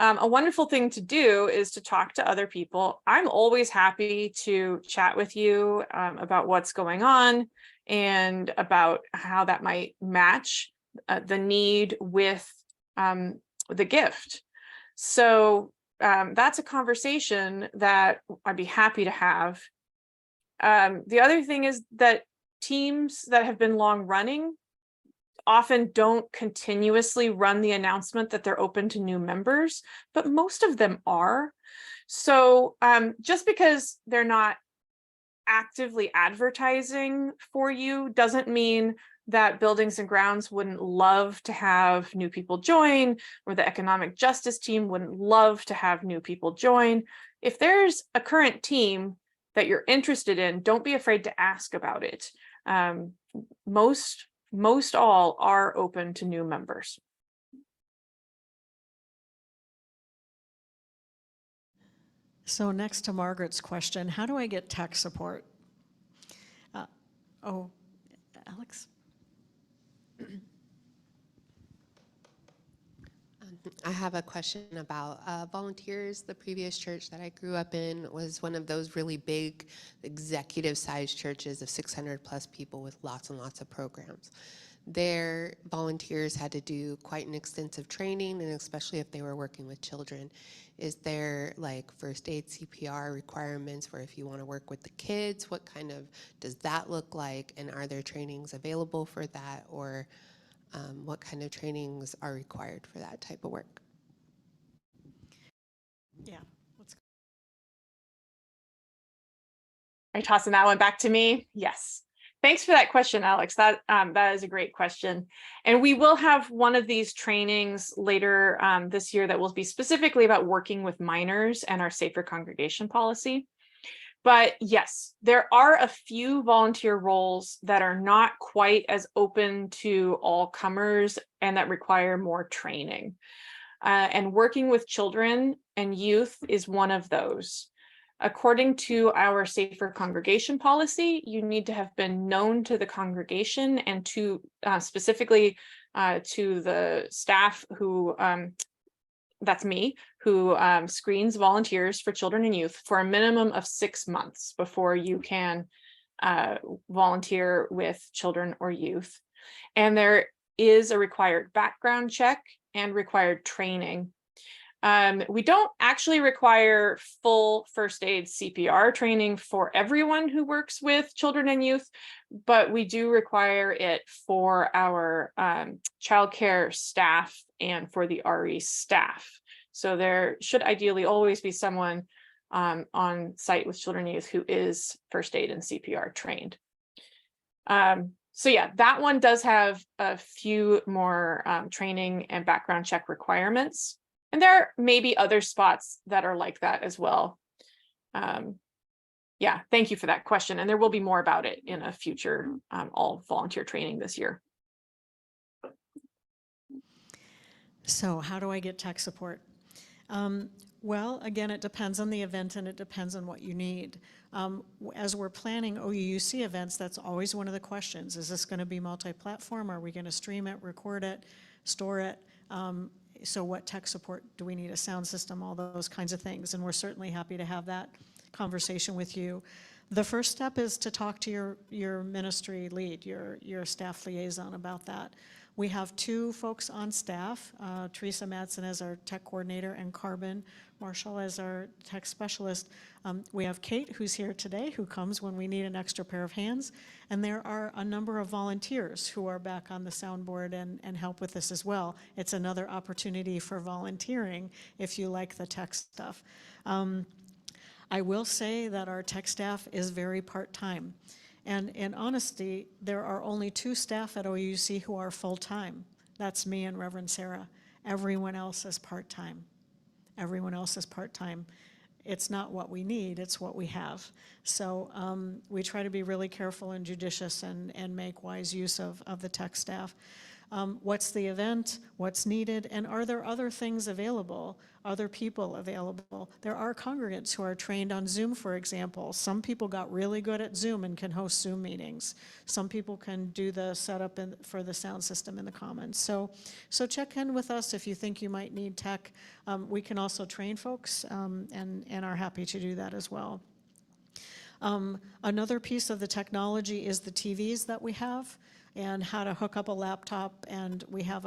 a wonderful thing to do is to talk to other people. I'm always happy to chat with you about what's going on and about how that might match the need with the gift. So that's a conversation that I'd be happy to have. The other thing is that teams that have been long running often don't continuously run the announcement that they're open to new members, but most of them are. So just because they're not actively advertising for you doesn't mean that Buildings and Grounds wouldn't love to have new people join, or the Economic Justice team wouldn't love to have new people join. If there's a current team that you're interested in, don't be afraid to ask about it. most all are open to new members. So next to Margaret's question, how do I get tech support? Oh, Alex? I have a question about volunteers. The previous church that I grew up in was one of those really big executive-sized churches of 600 plus people with lots and lots of programs. Their volunteers had to do quite an extensive training, and especially if they were working with children. Is there like first aid CPR requirements for if you want to work with the kids? What kind of does that look like? And are there trainings available for that, or what kind of trainings are required for that type of work? Yeah, let's go. Are you tossing that one back to me? Yes. Thanks for that question, Alex. That is a great question. And we will have one of these trainings later this year that will be specifically about working with minors and our safer congregation policy. But yes, there are a few volunteer roles that are not quite as open to all comers and that require more training. And working with children and youth is one of those. According to our safer congregation policy, you need to have been known to the congregation and to specifically to the staff who, that's me, who screens volunteers for children and youth for a minimum of 6 months before you can volunteer with children or youth. And there is a required background check and required training. We don't actually require full first aid CPR training for everyone who works with children and youth, but we do require it for our childcare staff and for the RE staff. So there should ideally always be someone on site with children and youth who is first aid and CPR trained. So yeah, that one does have a few more training and background check requirements. And there may be other spots that are like that as well. Yeah, thank you for that question. And there will be more about it in a future all volunteer training this year. So how do I get tech support? Well, again, it depends on the event and it depends on what you need. As we're planning OUUC events, that's always one of the questions. Is this going to be multi-platform? Are we going to stream it, record it, store it? So what tech support do we need? A sound system, all those kinds of things. And we're certainly happy to have that conversation with you. The first step is to talk to your ministry lead, your staff liaison about that. We have 2 folks on staff, Teresa Madsen as our tech coordinator and Carbon Marshall as our tech specialist. We have Kate, who's here today, who comes when we need an extra pair of hands. And there are a number of volunteers who are back on the soundboard and help with this as well. It's another opportunity for volunteering if you like the tech stuff. I will say that our tech staff is very part-time. And in honesty, there are only 2 staff at OUUC who are full-time. That's me and Reverend Sara. Everyone else is part-time. Everyone else is part-time. It's not what we need, it's what we have. So we try to be really careful and judicious and make wise use of the tech staff. What's the event? What's needed? And are there other things available? Other people available? There are congregants who are trained on Zoom, for example. Some people got really good at Zoom and can host Zoom meetings. Some people can do the setup for the sound system in the Commons. So check in with us if you think you might need tech. We can also train folks and are happy to do that as well. Another piece of the technology is the TVs that we have and how to hook up a laptop, and we have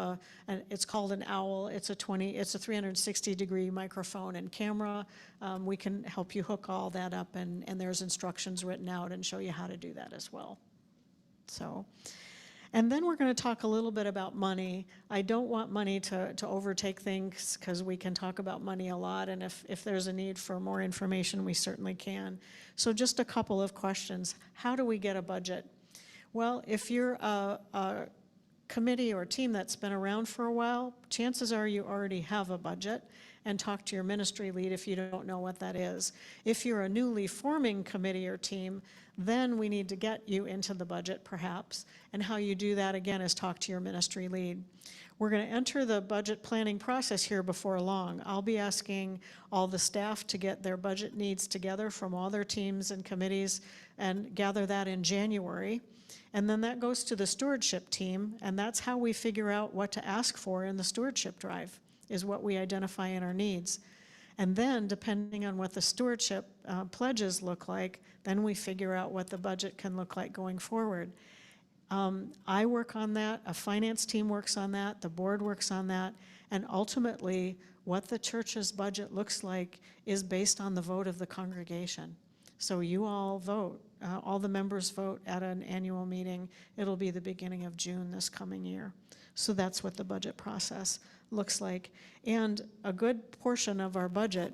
it's called an OWL. It's a 360-degree microphone and camera. We can help you hook all that up, and there's instructions written out and show you how to do that as well. So, and then we're going to talk a little bit about money. I don't want money to overtake things because we can talk about money a lot, and if there's a need for more information, we certainly can. So just a couple of questions. How do we get a budget? Well, if you're a committee or team that's been around for a while, chances are you already have a budget. and talk to your ministry lead if you don't know what that is. If you're a newly forming committee or team, then we need to get you into the budget perhaps. And how you do that again is talk to your ministry lead. We're going to enter the budget planning process here before long. I'll be asking all the staff to get their budget needs together from all their teams and committees and gather that in January. And then that goes to the stewardship team, and that's how we figure out what to ask for in the stewardship drive, is what we identify in our needs. And then, depending on what the stewardship pledges look like, then we figure out what the budget can look like going forward. I work on that, a finance team works on that, the board works on that, and ultimately, what the church's budget looks like is based on the vote of the congregation. So you all vote, all the members vote at an annual meeting. It'll be the beginning of June this coming year. So that's what the budget process looks like. And a good portion of our budget,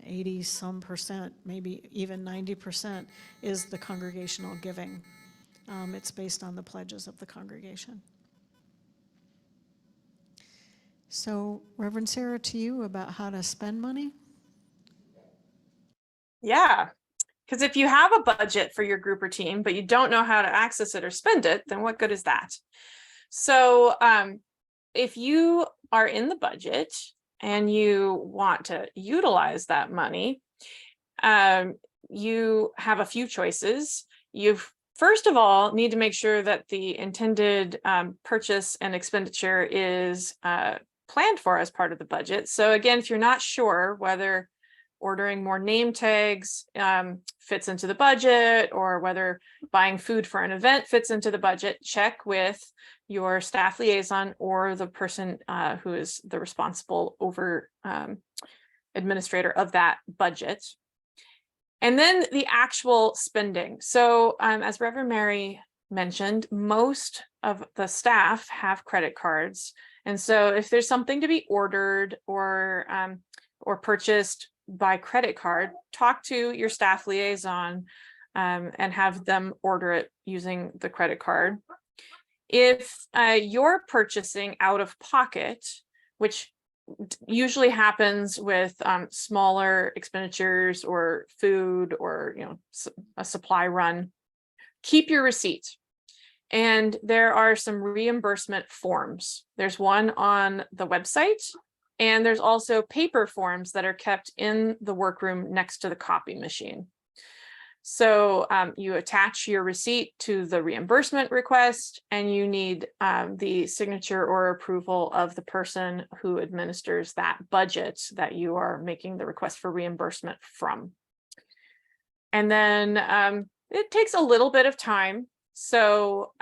80-some%, maybe even 90%, is the congregational giving. It's based on the pledges of the congregation. So, Reverend Sarah, to you about how to spend money? Yeah, because if you have a budget for your group or team, but you don't know how to access it or spend it, then what good is that? So if you are in the budget and you want to utilize that money, you have a few choices. You first of all need to make sure that the intended purchase and expenditure is planned for as part of the budget. So again, if you're not sure whether ordering more name tags fits into the budget, or whether buying food for an event fits into the budget, check with your staff liaison or the person who is the responsible administrator of that budget. And then the actual spending. So as Reverend Mary mentioned, most of the staff have credit cards. And so if there's something to be ordered or purchased by credit card, talk to your staff liaison and have them order it using the credit card. If you're purchasing out of pocket, which usually happens with smaller expenditures or food or a supply run, keep your receipt. And there are some reimbursement forms. There's one on the website, and there's also paper forms that are kept in the workroom next to the copy machine. So you attach your receipt to the reimbursement request, and you need the signature or approval of the person who administers that budget that you are making the request for reimbursement from. And then it takes a little bit of time. So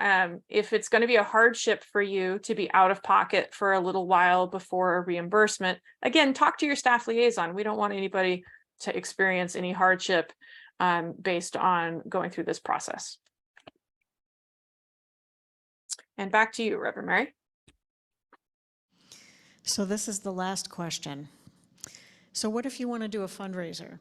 if it's going to be a hardship for you to be out of pocket for a little while before a reimbursement, again, talk to your staff liaison. We don't want anybody to experience any hardship based on going through this process. And back to you, Reverend Mary. So this is the last question. So what if you want to do a fundraiser?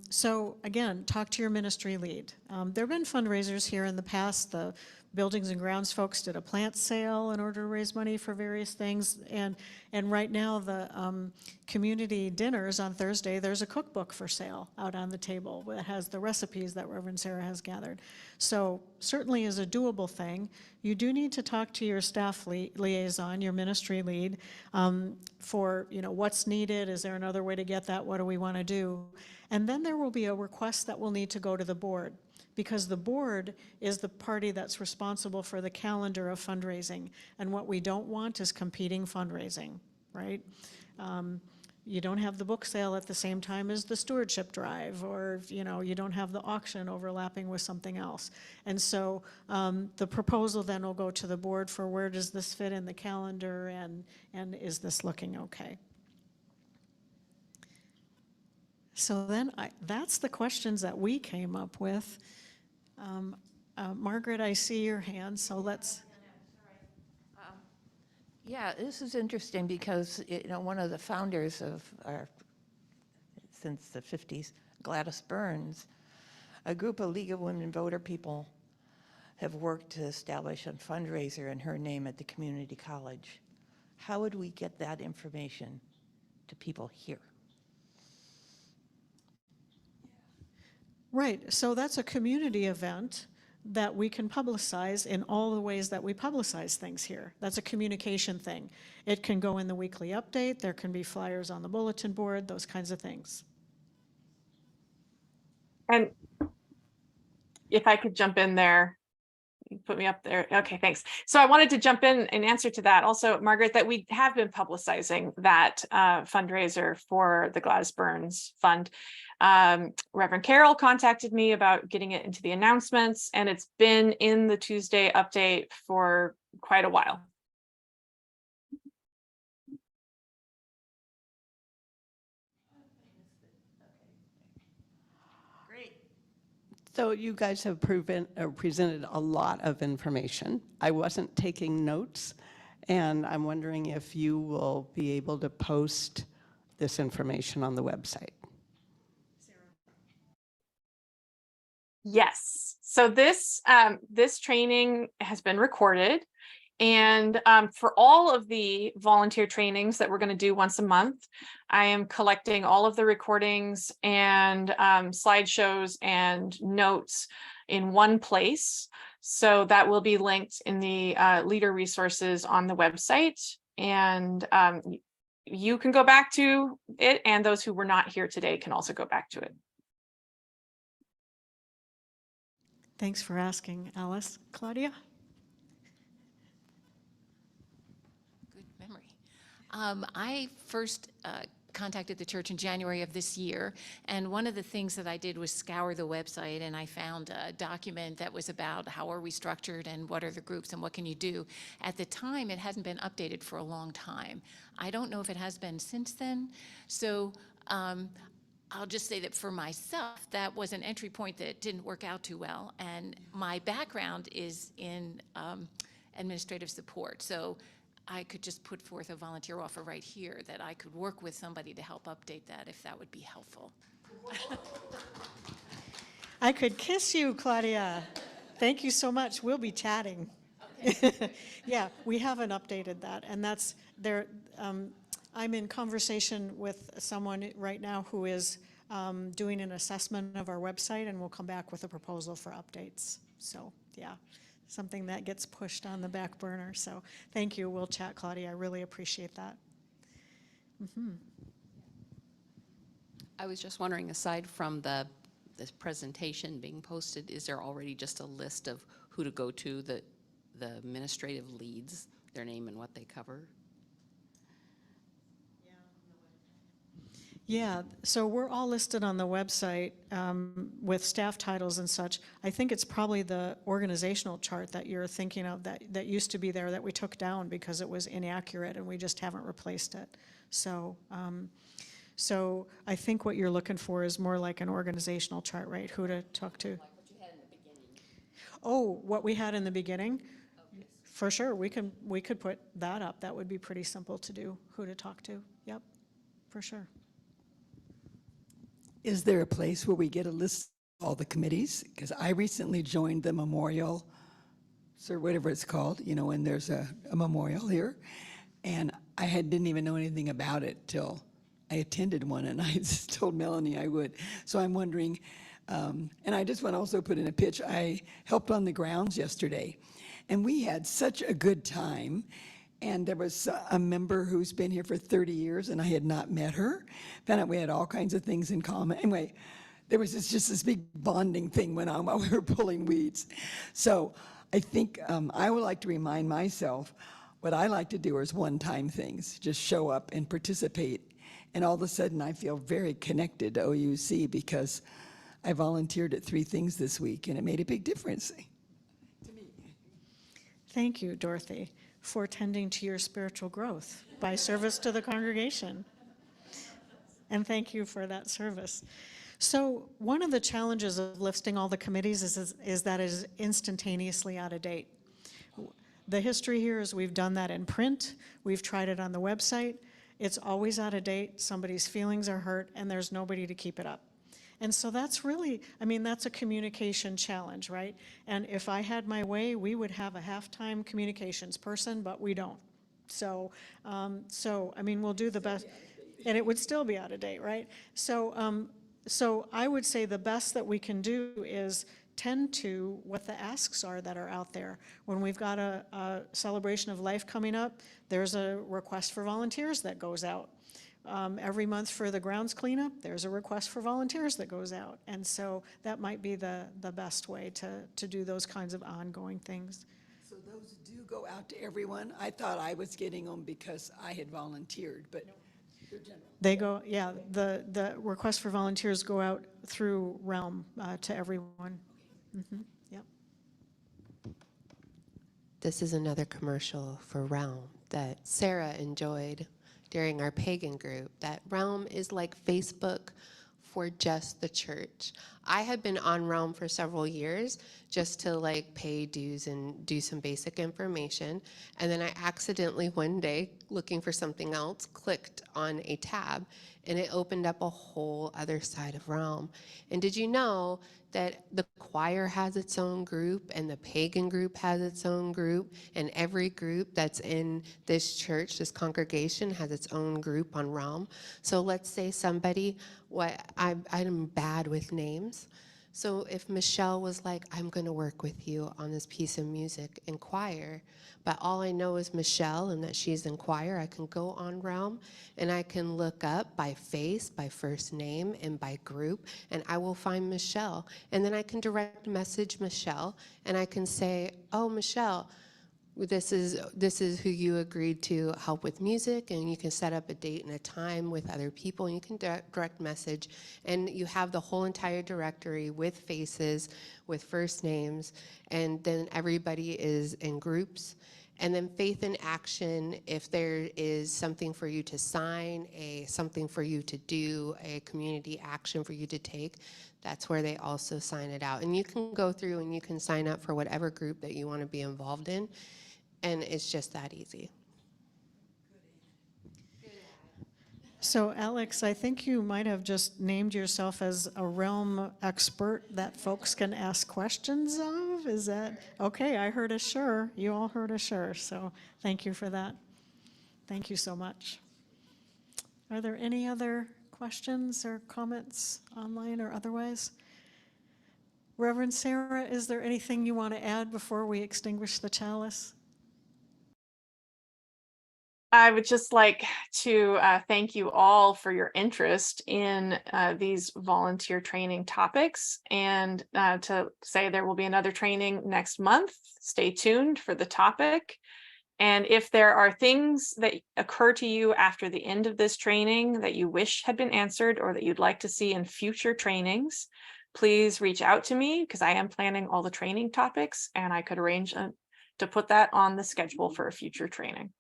So again, talk to your ministry lead. There have been fundraisers here in the past. The Buildings and Grounds folks did a plant sale in order to raise money for various things. And right now the community dinners on Thursday, there's a cookbook for sale out on the table that has the recipes that Reverend Sarah has gathered. So certainly is a doable thing. You do need to talk to your staff liaison, your ministry lead, for what's needed. Is there another way to get that? What do we want to do? And then there will be a request that will need to go to the board, because the board is the party that's responsible for the calendar of fundraising. And what we don't want is competing fundraising, right? You don't have the book sale at the same time as the stewardship drive, or you don't have the auction overlapping with something else. And so the proposal then will go to the board for where does this fit in the calendar, and is this looking okay? So then that's the questions that we came up with. Margaret, I see your hand, so let's. Yeah, this is interesting because one of the founders of our, since the 50s, Gladys Burns, a group of League of Women Voter people have worked to establish a fundraiser in her name at the community college. how would we get that information to people here? Right, so that's a community event that we can publicize in all the ways that we publicize things here. That's a communication thing. It can go in the weekly update, there can be flyers on the bulletin board, those kinds of things. And if I could jump in there, you put me up there. Okay, thanks. So I wanted to jump in answer to that also, Margaret, that we have been publicizing that fundraiser for the Gladys Burns Fund. Reverend Carroll contacted me about getting it into the announcements, and it's been in the Tuesday update for quite a while. So you guys have presented a lot of information. I wasn't taking notes, and I'm wondering if you will be able to post this information on the website. Yes. So this this training has been recorded. And for all of the volunteer trainings that we're going to do once a month, I am collecting all of the recordings and slideshows and notes in one place. So that will be linked in the leader resources on the website. And you can go back to it, and those who were not here today can also go back to it. Thanks for asking, Alice. Claudia? Good memory. I first contacted the church in January of this year, and one of the things that I did was scour the website, and I found a document that was about how are we structured and what are the groups and what can you do. At the time, it hadn't been updated for a long time. I don't know if it has been since then, so I'll just say that for myself, that was an entry point that didn't work out too well, and my background is in administrative support, so I could just put forth a volunteer offer right here that I could work with somebody to help update that if that would be helpful. I could kiss you, Claudia. Thank you so much. We'll be chatting. Okay. Yeah, we haven't updated that, and that's there. I'm in conversation with someone right now who is doing an assessment of our website, and we'll come back with a proposal for updates. So yeah, something that gets pushed on the back burner. So thank you. We'll chat, Claudia. I really appreciate that. Mm-hmm. I was just wondering, aside from this presentation being posted, is there already just a list of who to go to, the administrative leads, their name and what they cover? Yeah, so we're all listed on the website with staff titles and such. I think it's probably the organizational chart that you're thinking of that used to be there that we took down because it was inaccurate and we just haven't replaced it. So, so I think what you're looking for is more like an organizational chart, right? Who to talk to. Like what you had in the beginning. Oh, what we had in the beginning? Okay. For sure, we could put that up. That would be pretty simple to do, who to talk to. Yep, for sure. Is there a place where we get a list of all the committees? Because I recently joined the memorial, or whatever it's called, you know, when there's a memorial here. And I didn't even know anything about it till I attended one, and I just told Melanie I would. So I'm wondering, and I just want to also put in a pitch. I helped on the grounds yesterday, and we had such a good time. And there was a member who's been here for 30 years, and I had not met her. Found out we had all kinds of things in common. Anyway, there was just this big bonding thing went on while we were pulling weeds. So I think I would like to remind myself what I like to do is one-time things, just show up and participate. And all of a sudden, I feel very connected to OUUC because I volunteered at 3 things this week, and it made a big difference to me. Thank you, Dorothy, for tending to your spiritual growth by service to the congregation. And thank you for that service. So one of the challenges of listing all the committees is that it is instantaneously out of date. The history here is we've done that in print, we've tried it on the website, it's always out of date, somebody's feelings are hurt, and there's nobody to keep it up. And so that's really, I mean, that's a communication challenge, right? And if I had my way, we would have a half-time communications person, but we don't. So, I mean, we'll do the best, and it would still be out of date, right? So, so I would say the best that we can do is tend to what the asks are that are out there. When we've got a celebration of life coming up, there's a request for volunteers that goes out. Every month for the grounds cleanup, there's a request for volunteers that goes out. And so that might be the best way to do those kinds of ongoing things. So those do go out to everyone? I thought I was getting them because I had volunteered, but they're general. They go, yeah, the requests for volunteers go out through Realm to everyone. Mhm, yep. This is another commercial for Realm that Sarah enjoyed during our pagan group. That Realm is like Facebook for just the church. I had been on Realm for several years just to like pay dues and do some basic information. And then I accidentally one day, looking for something else, clicked on a tab and it opened up a whole other side of Realm. And did you know that the choir has its own group and the pagan group has its own group, and every group that's in this church, this congregation, has its own group on Realm? So let's say somebody, I'm bad with names. So if Michelle was like, I'm going to work with you on this piece of music in choir, but all I know is Michelle and that she's in choir, I can go on Realm and I can look up by face, by first name, and by group, and I will find Michelle. And then I can direct message Michelle and I can say, oh, Michelle, this is who you agreed to help with music, and you can set up a date and a time with other people, and you can direct message, and you have the whole entire directory with faces, with first names, and then everybody is in groups. And then Faith in Action, if there is something for you to sign, something for you to do, a community action for you to take, that's where they also sign it out. And you can go through and you can sign up for whatever group that you want to be involved in. And it's just that easy. So Alex, I think you might have just named yourself as a Realm expert that folks can ask questions of. Is that, okay, I heard a sure. You all heard a sure. So thank you for that. Thank you so much. Are there any other questions or comments online or otherwise? Reverend Sarah, is there anything you want to add before we extinguish the chalice? I would just like to thank you all for your interest in these volunteer training topics, and to say there will be another training next month. Stay tuned for the topic. And if there are things that occur to you after the end of this training that you wish had been answered or that you'd like to see in future trainings, please reach out to me, because I am planning all the training topics and I could arrange to put that on the schedule for a future training.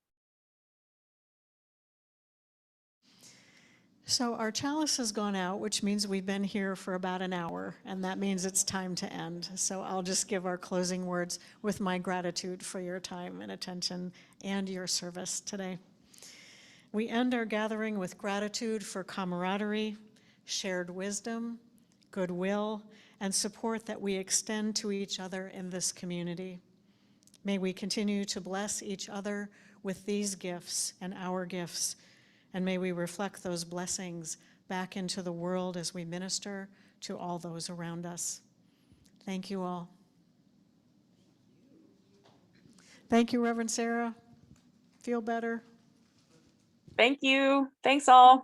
So our chalice has gone out, which means we've been here for about an hour, and that means it's time to end. So I'll just give our closing words with my gratitude for your time and attention and your service today. We end our gathering with gratitude for camaraderie, shared wisdom, goodwill, and support that we extend to each other in this community. May we continue to bless each other with these gifts and our gifts, and may we reflect those blessings back into the world as we minister to all those around us. Thank you all. Thank you, Reverend Sarah. Feel better. Thank you. Thanks all.